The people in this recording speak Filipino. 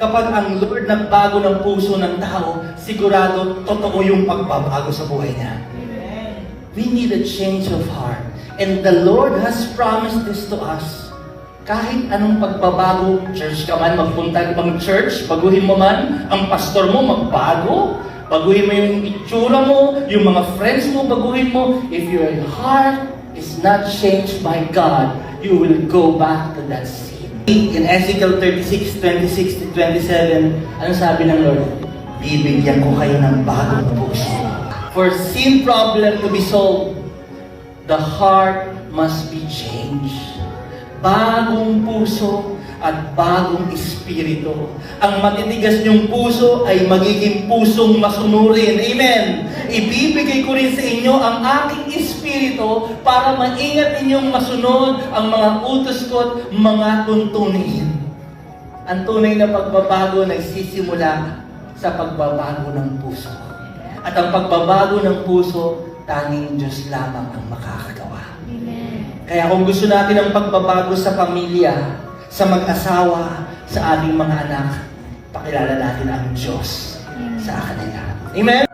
kapag ang Lord nagbago ng puso ng tao, sigurado totoo yung pagbabago sa buhay niya. We need a change of heart. And the Lord has promised this to us. Kahit anong pagbabago, church ka man, magpunta ka bang church, baguhin mo man, ang pastor mo magbago, baguhin mo yung itsura mo, yung mga friends mo, baguhin mo. If your heart is not changed by God, you will go back to that sin. In Ezekiel 36:26-27, ano sabi ng Lord? Bibigyan ko kayo ng bagong puso. For sin problem to be solved, the heart must be changed. Bagong puso at bagong espiritu. Ang matitigas niyong puso ay magiging pusong masunurin. Amen! Ibibigay ko rin sa inyo ang aking espiritu para maingat ninyong masunod ang mga utos ko at mga tuntunin. Ang tunay na pagbabago nagsisimula sa pagbabago ng puso. At ang pagbabago ng puso, tanging Diyos lamang ang makakagawa. Kaya kung gusto natin ang pagbabago sa pamilya, sa mag-asawa, sa ating mga anak, pakilala natin ang Diyos sa kanila. Amen?